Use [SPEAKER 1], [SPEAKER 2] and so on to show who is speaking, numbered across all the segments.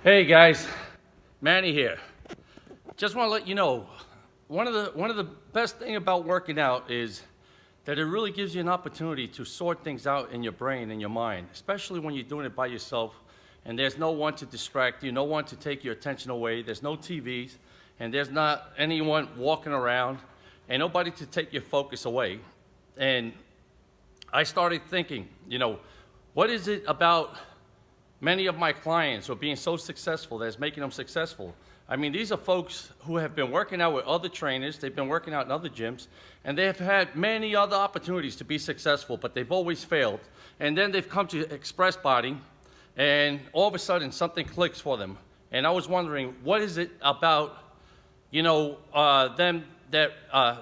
[SPEAKER 1] Hey guys, Manny here. Just want to let you know, one of the best thing about working out is that it really gives you an opportunity to sort things out in your brain and your mind, especially when you're doing it by yourself and there's no one to distract you, no one to take your attention away, there's no TVs, and there's not anyone walking around, and nobody to take your focus away. And I started thinking, what is it about many of my clients who are being so successful that's making them successful? I mean, these are folks who have been working out with other trainers, they've been working out in other gyms, and they have had many other opportunities to be successful, but they've always failed. And then they've come to Express Body, and all of a sudden something clicks for them. And I was wondering, what is it about, them that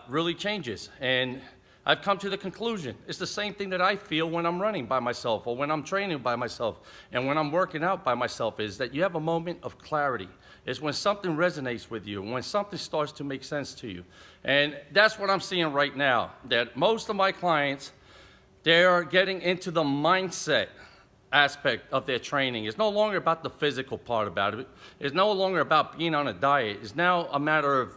[SPEAKER 1] really changes? And I've come to the conclusion, it's the same thing that I feel when I'm running by myself or when I'm training by myself and when I'm working out by myself, is that you have a moment of clarity. It's when something resonates with you, when something starts to make sense to you. And that's what I'm seeing right now, that most of my clients, they're getting into the mindset aspect of their training. It's no longer about the physical part about it. It's no longer about being on a diet. It's now a matter of,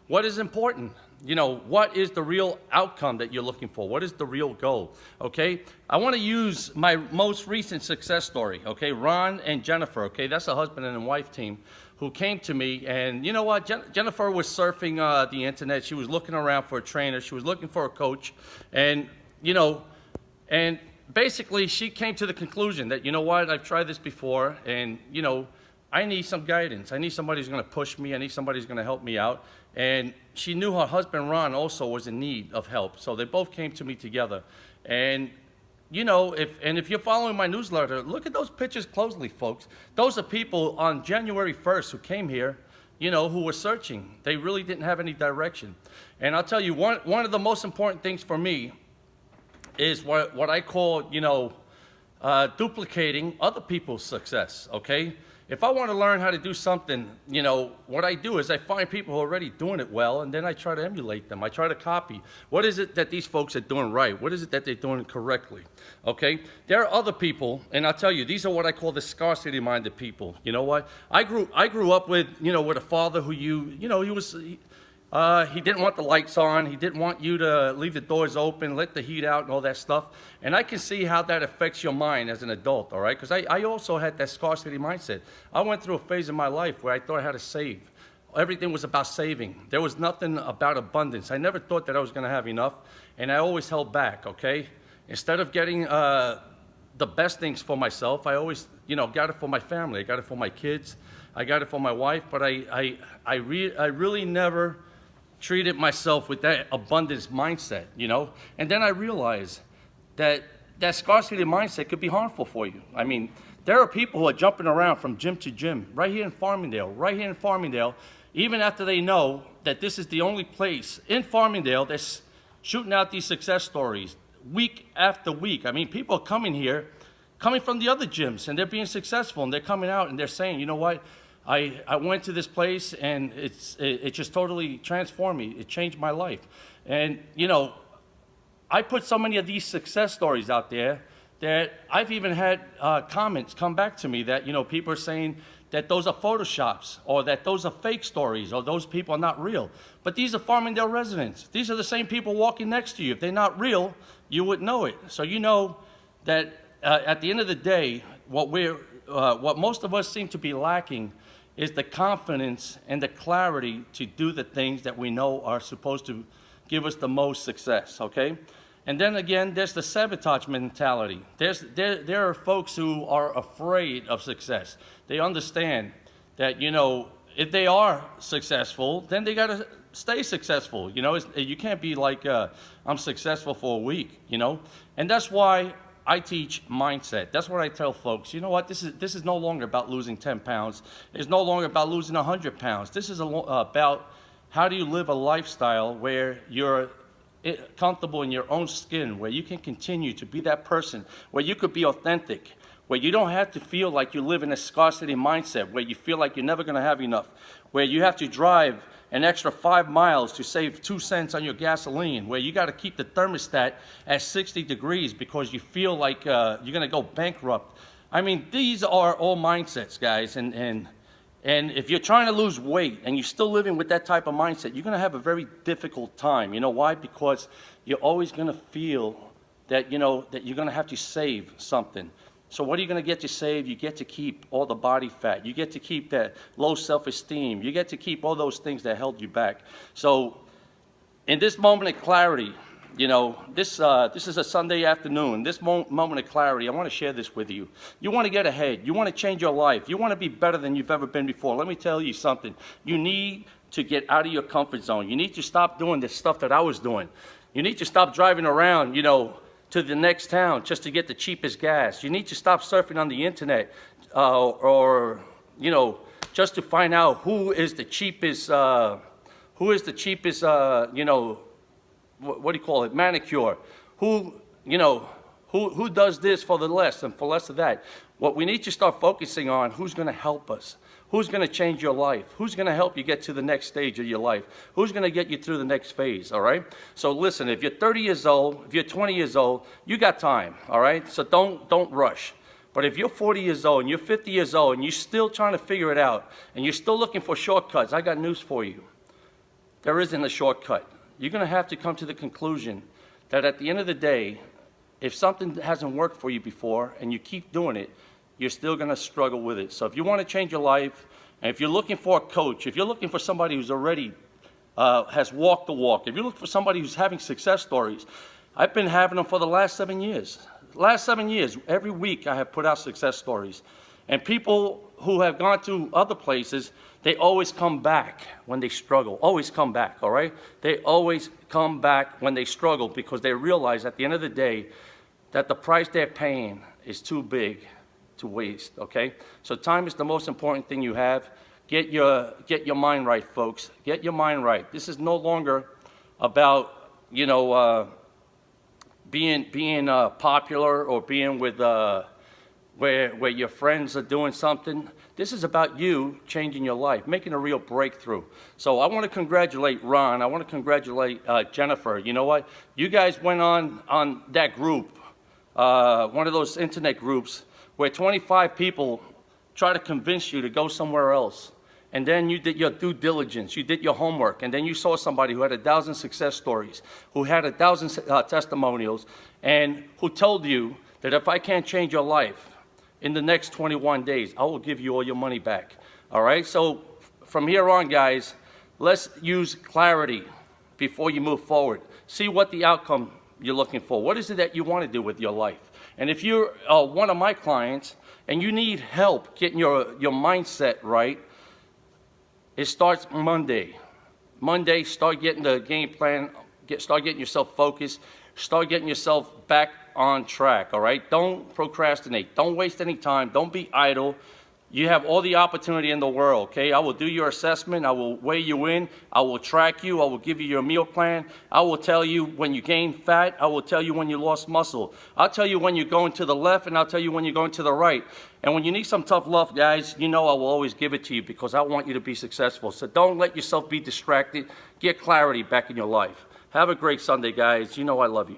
[SPEAKER 1] what is important? What is the real outcome that you're looking for? What is the real goal? Okay? I want to use my most recent success story. Okay? Ron and Jennifer. Okay? That's a husband and wife team who came to me. And you know what? Jennifer was surfing the internet. She was looking around for a trainer. She was looking for a coach. And, and basically she came to the conclusion that, I've tried this before. And, I need some guidance. I need somebody who's going to push me. I need somebody who's going to help me out. And she knew her husband, Ron, also was in need of help. So they both came to me together. And, if you're following my newsletter, look at those pictures closely, folks. Those are people on January 1st who came here, who were searching. They really didn't have any direction. And I'll tell you, one of the most important things for me is what I call, duplicating other people's success, okay? If I want to learn how to do something, what I do is I find people who are already doing it well, and then I try to emulate them. I try to copy. What is it that these folks are doing right? What is it that they're doing correctly? Okay? There are other people, and I'll tell you, these are what I call the scarcity-minded people. You know what? I grew up with, with a father who he didn't want the lights on. He didn't want you to leave the doors open, let the heat out and all that stuff. And I can see how that affects your mind as an adult, all right? Because I also had that scarcity mindset. I went through a phase in my life where I thought I had to save. Everything was about saving. There was nothing about abundance. I never thought that I was going to have enough, and I always held back, okay? Instead of getting the best things for myself, I always, got it for my family. I got it for my kids. I got it for my wife, but I really never treated myself with that abundance mindset, And then I realized that scarcity mindset could be harmful for you. I mean, there are people who are jumping around from gym to gym, right here in Farmingdale, even after they know that this is the only place in Farmingdale that's shooting out these success stories week after week. I mean, people are coming here, coming from the other gyms, and they're being successful, and they're coming out and they're saying, you know what? I went to this place, and it just totally transformed me. It changed my life. And, I put so many of these success stories out there that I've even had comments come back to me that, people are saying that those are Photoshops, or that those are fake stories, or those people are not real. But these are Farmingdale residents. These are the same people walking next to you. If they're not real, you wouldn't know it. So that at the end of the day, what most of us seem to be lacking is the confidence and the clarity to do the things that we know are supposed to give us the most success, okay? And then again, there's the sabotage mentality. There are folks who are afraid of success. They understand that, if they are successful, then they got to stay successful. You can't be like, I'm successful for a week, And that's why I teach mindset. That's what I tell folks. You know what? This is no longer about losing 10 pounds. It's no longer about losing 100 pounds. This is about how do you live a lifestyle where you're comfortable in your own skin, where you can continue to be that person, where you could be authentic, where you don't have to feel like you live in a scarcity mindset, where you feel like you're never going to have enough, where you have to drive an extra 5 miles to save 2 cents on your gasoline, where you got to keep the thermostat at 60 degrees because you feel like you're going to go bankrupt I mean, these are all mindsets, guys. And if you're trying to lose weight and you're still living with that type of mindset, you're going to have a very difficult time. You know why? Because you're always going to feel that, that you're going to have to save something. So what are you going to get to save? You get to keep all the body fat. You get to keep that low self-esteem. You get to keep all those things that held you back. So in this moment of clarity, this is a Sunday afternoon. This moment of clarity, I want to share this with you. You want to get ahead. You want to change your life. You want to be better than you've ever been before. Let me tell you something. You need to get out of your comfort zone. You need to stop doing the stuff that I was doing. You need to stop driving around, to the next town just to get the cheapest gas. You need to stop surfing on the internet or just to find out who is the cheapest, what do you call it, manicure, who does this for the less and for less of that. What we need to start focusing on, who's going to help us, who's going to change your life, who's going to help you get to the next stage of your life, who's going to get you through the next phase, all right? So listen, if you're 30 years old, if you're 20 years old, you got time, all right? So don't rush. But if you're 40 years old and you're 50 years old and you're still trying to figure it out and you're still looking for shortcuts, I got news for you. There isn't a shortcut. You're going to have to come to the conclusion that at the end of the day, if something hasn't worked for you before and you keep doing it, you're still going to struggle with it. So if you want to change your life, and if you're looking for a coach, if you're looking for somebody who's already has walked the walk, if you're looking for somebody who's having success stories, I've been having them for the last 7 years. Last 7 years, every week I have put out success stories. And people who have gone to other places, they always come back when they struggle. Always come back, all right? They always come back when they struggle because they realize at the end of the day that the price they're paying is too big to waste, okay? So time is the most important thing you have. Get your mind right, folks. Get your mind right. This is no longer about, being popular or being with where your friends are doing something. This is about you changing your life, making a real breakthrough. So I want to congratulate Ron. I want to congratulate Jennifer. You know what? You guys went on that group, one of those internet groups, where 25 people try to convince you to go somewhere else. And then you did your due diligence, you did your homework, and then you saw somebody who had 1,000 success stories, who had 1,000 testimonials, and who told you that if I can't change your life in the next 21 days, I will give you all your money back. All right? So from here on, guys, let's use clarity before you move forward. See what the outcome you're looking for. What is it that you want to do with your life? And if you're one of my clients and you need help getting your mindset right, it starts Monday. Monday, start getting the game plan, start getting yourself focused, start getting yourself back on track, all right? Don't procrastinate. Don't waste any time. Don't be idle. You have all the opportunity in the world, okay? I will do your assessment. I will weigh you in. I will track you. I will give you your meal plan. I will tell you when you gain fat. I will tell you when you lost muscle. I'll tell you when you're going to the left, and I'll tell you when you're going to the right. And when you need some tough love, guys, I will always give it to you because I want you to be successful. So don't let yourself be distracted. Get clarity back in your life. Have a great Sunday, guys. I love you.